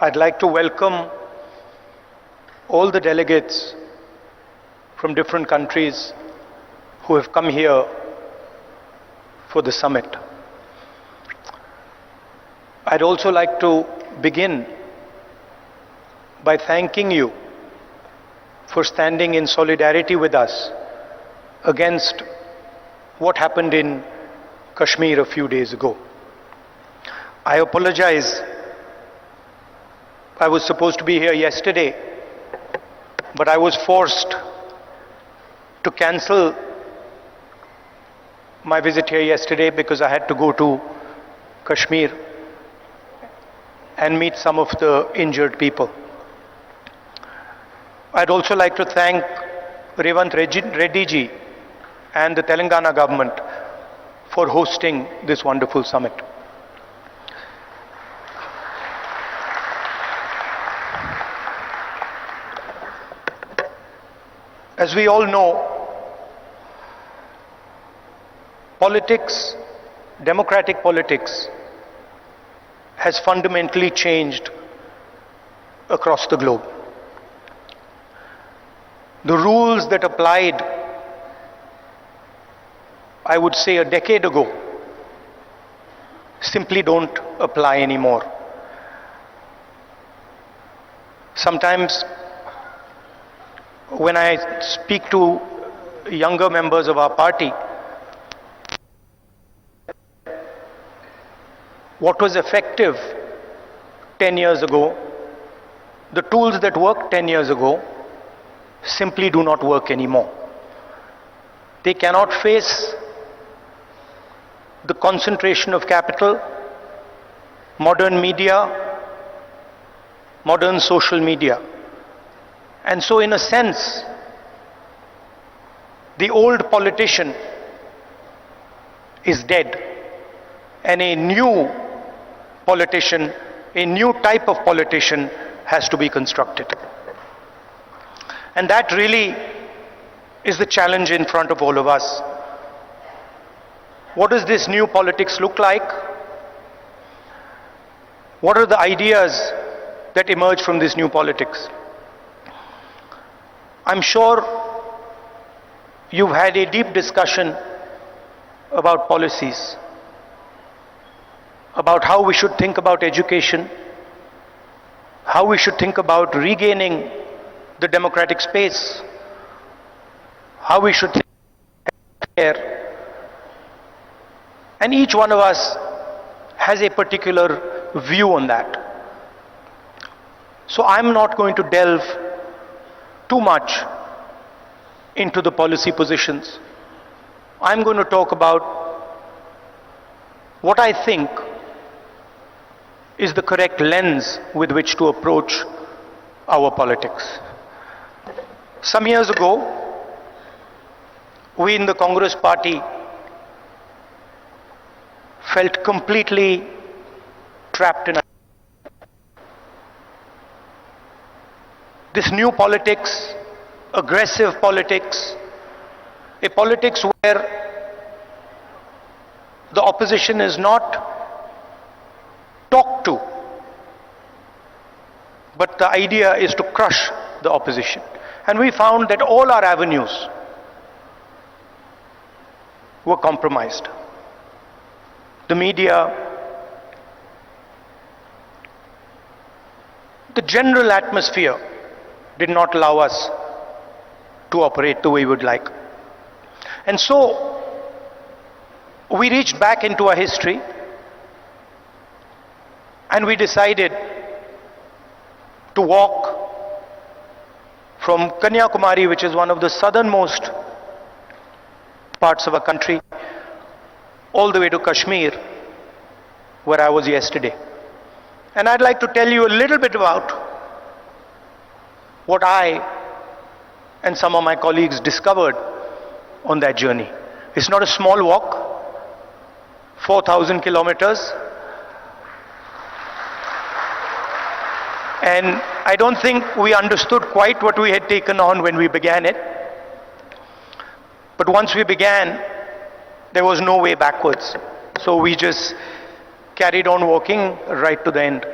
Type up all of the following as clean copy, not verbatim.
I'd like to welcome all the delegates from different countries who have come here for the summit. I'd also like to begin by thanking you for standing in solidarity with us against what happened in Kashmir a few days ago. I apologize. I was supposed to be here yesterday, but I was forced to cancel my visit here yesterday because I had to go to Kashmir and meet some of the injured people. I'd also like to thank Revant Reddy ji and the Telangana government for hosting this wonderful summit. As we all know, politics, democratic politics, has fundamentally changed across the globe. The rules that applied, I would say, a decade ago, simply don't apply anymore. Sometimes when I speak to younger members of our party, what was effective 10 years ago, the tools that worked 10 years ago, simply do not work anymore. They cannot face the concentration of capital, modern media, modern social media. And so in a sense, the old politician is dead, and a new politician, a new type of politician has to be constructed. And that really is the challenge in front of all of us. What does this new politics look like? What are the ideas that emerge from this new politics? I'm sure you've had a deep discussion about policies, about how we should think about education, how we should think about regaining the democratic space, how we should think about care. And each one of us has a particular view on that. So I'm not going to delve too much into the policy positions. I'm going to talk about what I think is the correct lens with which to approach our politics. Some years ago, we in the Congress party felt completely trapped in this new politics, aggressive politics, a politics where the opposition is not talked to, but the idea is to crush the opposition. And we found that all our avenues were compromised. The media, the general atmosphere did not allow us to operate the way we would like. And so we reached back into our history and we decided to walk from Kanyakumari, which is one of the southernmost parts of our country, all the way to Kashmir, where I was yesterday. And I'd like to tell you a little bit about what I and some of my colleagues discovered on that journey. It's not a small walk, 4,000 kilometers. And I don't think we understood quite what we had taken on when we began it. But once we began, there was no way backwards. So we just carried on walking right to the end.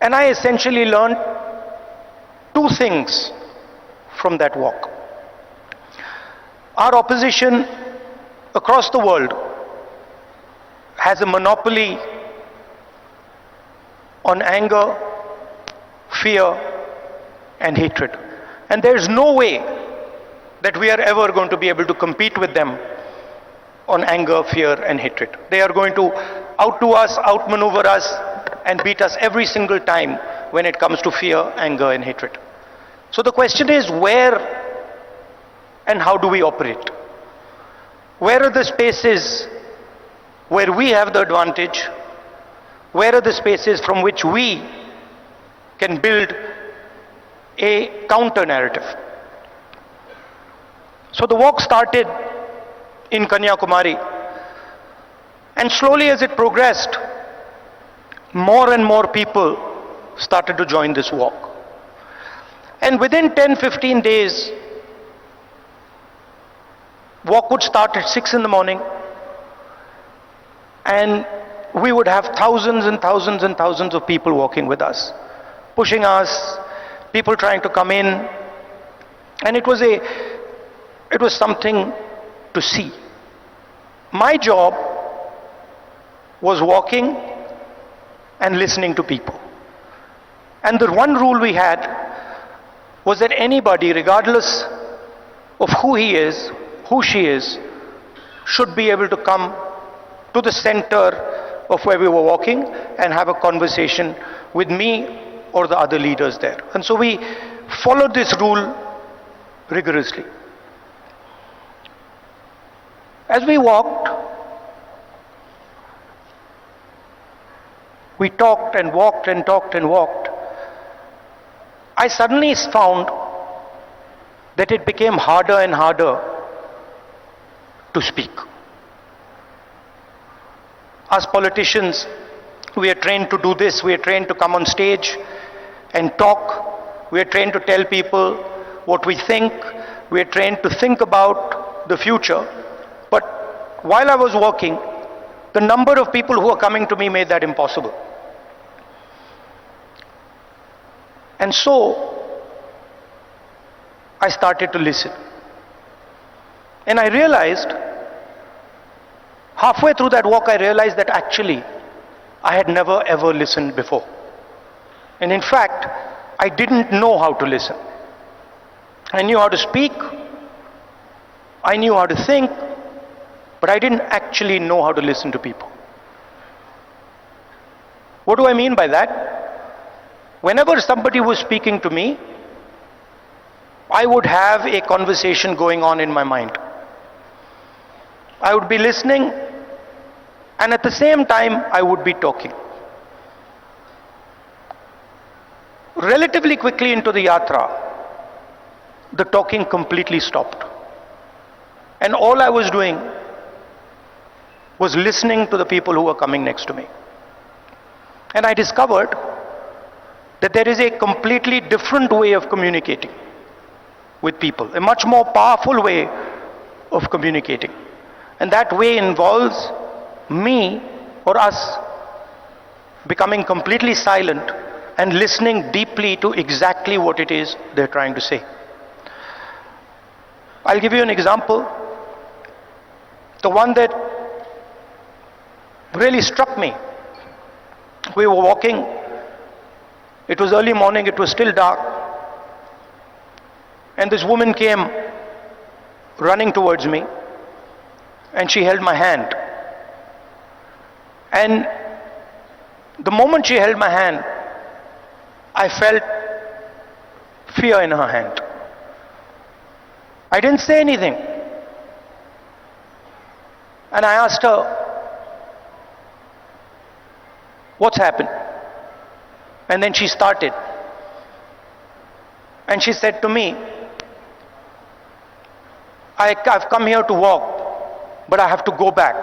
And I essentially learned two things from that walk. Our opposition across the world has a monopoly on anger, fear, and hatred. And there's no way that we are ever going to be able to compete with them on anger, fear, and hatred. They are going to outdo us, outmaneuver us, and beat us every single time when it comes to fear, anger, and hatred. So the question is, where and how do we operate? Where are the spaces where we have the advantage? Where are the spaces from which we can build a counter narrative? So the walk started in Kanyakumari, and slowly as it progressed, more and more people started to join this walk. And within 10-15 days, walk would start at 6 in the morning, and we would have thousands and thousands and thousands of people walking with us, pushing us, people trying to come in, and it was something to see. My job was walking and listening to people. And the one rule we had was that anybody, regardless of who he is, who she is, should be able to come to the center of where we were walking and have a conversation with me or the other leaders there. And so we followed this rule rigorously. As we walked, we talked and walked and talked and walked. I suddenly found that it became harder and harder to speak. As politicians, we are trained to do this. We are trained to come on stage and talk. We are trained to tell people what we think. We are trained to think about the future. But while I was walking, the number of people who were coming to me made that impossible. And so I started to listen. And I realized, halfway through that walk, I realized that actually I had never ever listened before. And in fact, I didn't know how to listen. I knew how to speak, I knew how to think, but I didn't actually know how to listen to people. What do I mean by that? Whenever somebody was speaking to me, I would have a conversation going on in my mind. I would be listening, and at the same time, I would be talking. Relatively quickly into the yatra, the talking completely stopped. And all I was doing was listening to the people who were coming next to me. And I discovered that there is a completely different way of communicating with people, a much more powerful way of communicating. And that way involves me or us becoming completely silent and listening deeply to exactly what it is they're trying to say. I'll give you an example. The one that really struck me. We were walking. It was early morning, it was still dark. And this woman came running towards me, and she held my hand. And the moment she held my hand, I felt fear in her hand. I didn't say anything. And I asked her, "What's happened?" And then she started. And she said to me, I've come here to walk, but I have to go back.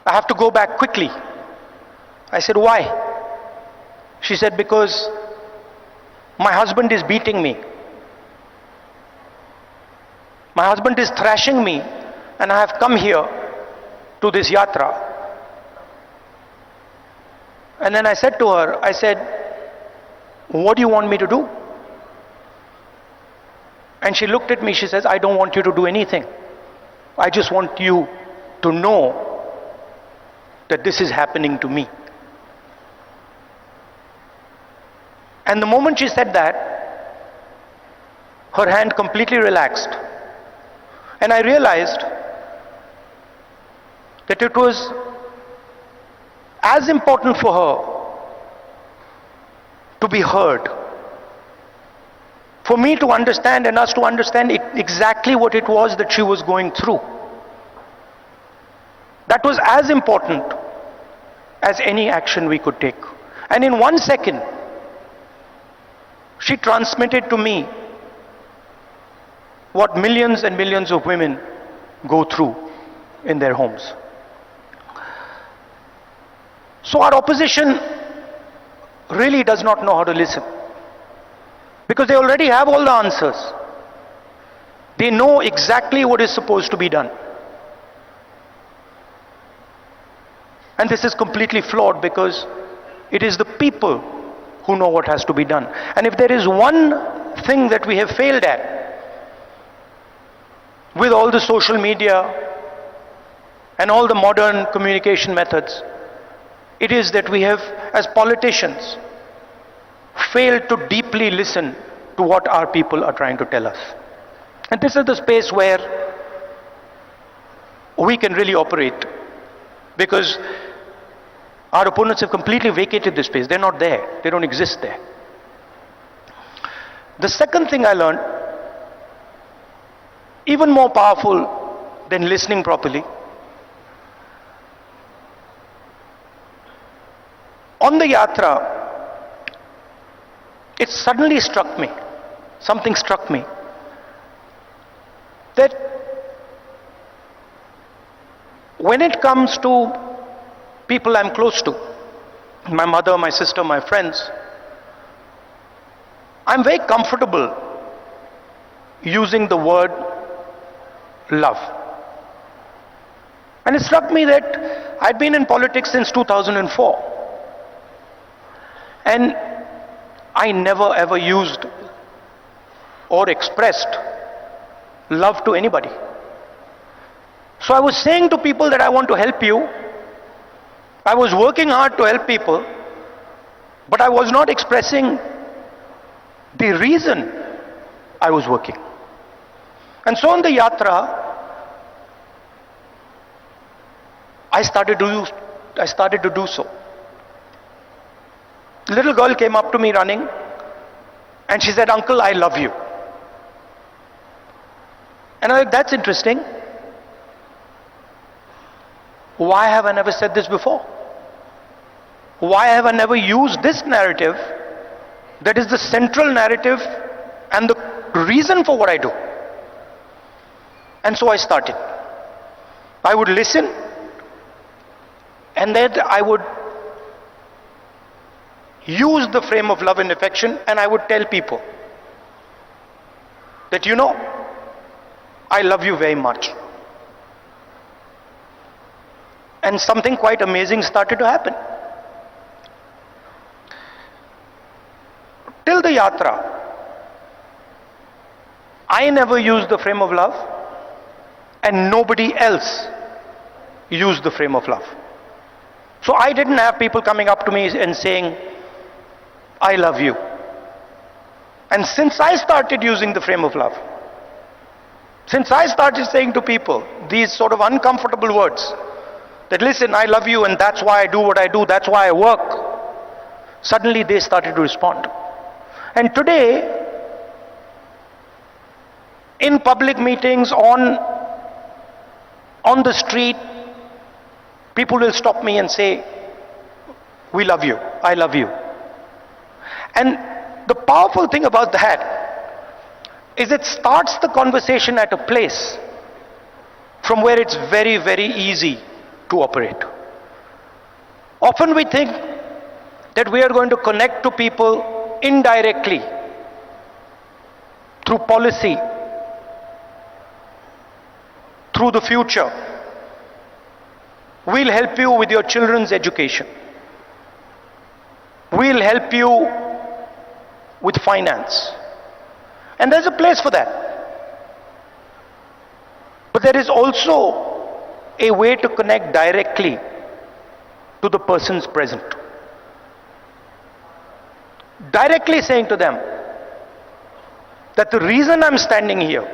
I have to go back quickly. I said, "Why?" She said, "Because my husband is beating me. My husband is thrashing me, and I have come here to this yatra. And then I said to her, I said, what do you want me to do? And she looked at me, she says, I don't want you to do anything. I just want you to know that this is happening to me. And the moment she said that, her hand completely relaxed. And I realized that it was as important for her to be heard, for me to understand and us to understand exactly what it was that she was going through. That was as important as any action we could take. And in 1 second, she transmitted to me what millions and millions of women go through in their homes. So our opposition really does not know how to listen, because they already have all the answers. They know exactly what is supposed to be done. And this is completely flawed, because it is the people who know what has to be done. And if there is one thing that we have failed at with all the social media and all the modern communication methods, it is that we have, as politicians, failed to deeply listen to what our people are trying to tell us. And this is the space where we can really operate, because our opponents have completely vacated this space. They're not there. They don't exist there. The second thing I learned, even more powerful than listening properly, on the yatra, it suddenly struck me, something struck me, that when it comes to people I'm close to, my mother, my sister, my friends, I'm very comfortable using the word love. And it struck me that I'd been in politics since 2004. And I never ever used or expressed love to anybody. So I was saying to people that I want to help you. I was working hard to help people, but I was not expressing the reason I was working. And so on the yatra, I started to do so. A little girl came up to me running, and she said, "Uncle, I love you." And I was like, that's interesting. Why have I never said this before? Why have I never used this narrative that is the central narrative and the reason for what I do? And so I started. I would listen, and then I would use the frame of love and affection, and I would tell people that, you know, I love you very much. And something quite amazing started to happen. Till the yatra, I never used the frame of love, and nobody else used the frame of love. So I didn't have people coming up to me and saying, "I love you." And since I started using the frame of love, since I started saying to people these sort of uncomfortable words, that listen, I love you and that's why I do what I do, that's why I work, suddenly they started to respond. And today, in public meetings, on the street, people will stop me and say, "We love you, I love you." And the powerful thing about that is it starts the conversation at a place from where it's very, very easy to operate. Often we think that we are going to connect to people indirectly through policy, through the future. We'll help you with your children's education. We'll help you with finance. And there's a place for that. But there is also a way to connect directly to the persons present. Directly saying to them that the reason I'm standing here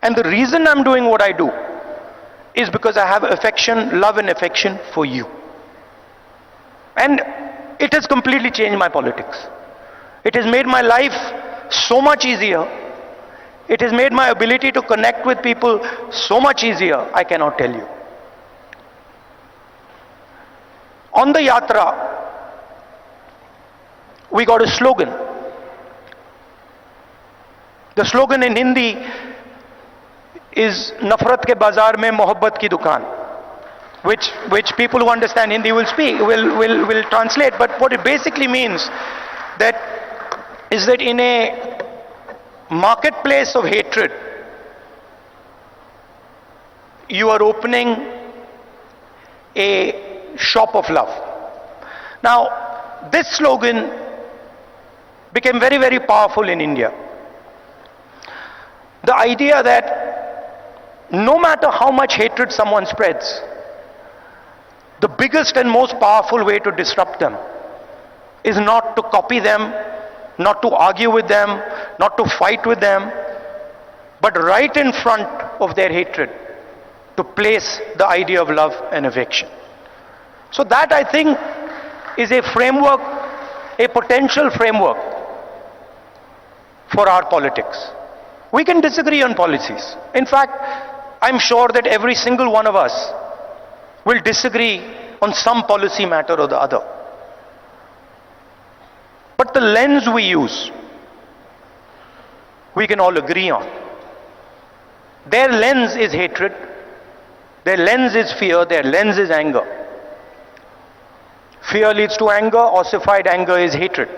and the reason I'm doing what I do is because I have affection, love and affection for you. And it has completely changed my politics. It has made my life so much easier. It has made my ability to connect with people so much easier, I cannot tell you. On the yatra, we got a slogan. The slogan in Hindi is Nafrat ke bazaar mein mohabbat ki dukaan, which people who understand Hindi will translate. But what it basically means is that in a marketplace of hatred, you are opening a shop of love. Now, this slogan became very, very powerful in India. The idea that no matter how much hatred someone spreads, the biggest and most powerful way to disrupt them is not to copy them, not to argue with them, not to fight with them, but right in front of their hatred, to place the idea of love and affection. So that, I think, is a framework, a potential framework for our politics. We can disagree on policies. In fact, I'm sure that every single one of us will disagree on some policy matter or the other. But the lens we use, we can all agree on. Their lens is hatred, their lens is fear, their lens is anger. Fear leads to anger, ossified anger is hatred.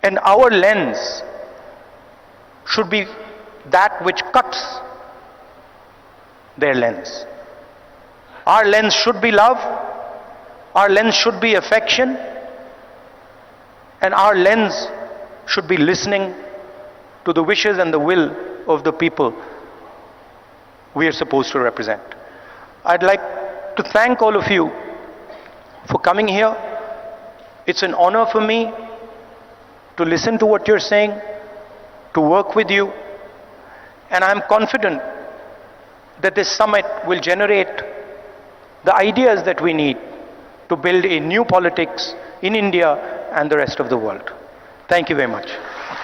And our lens should be that which cuts their lens. Our lens should be love, our lens should be affection, and our lens should be listening to the wishes and the will of the people we are supposed to represent. I'd like to thank all of you for coming here. It's an honor for me to listen to what you're saying, to work with you, and I'm confident that this summit will generate the ideas that we need to build a new politics in India and the rest of the world. Thank you very much.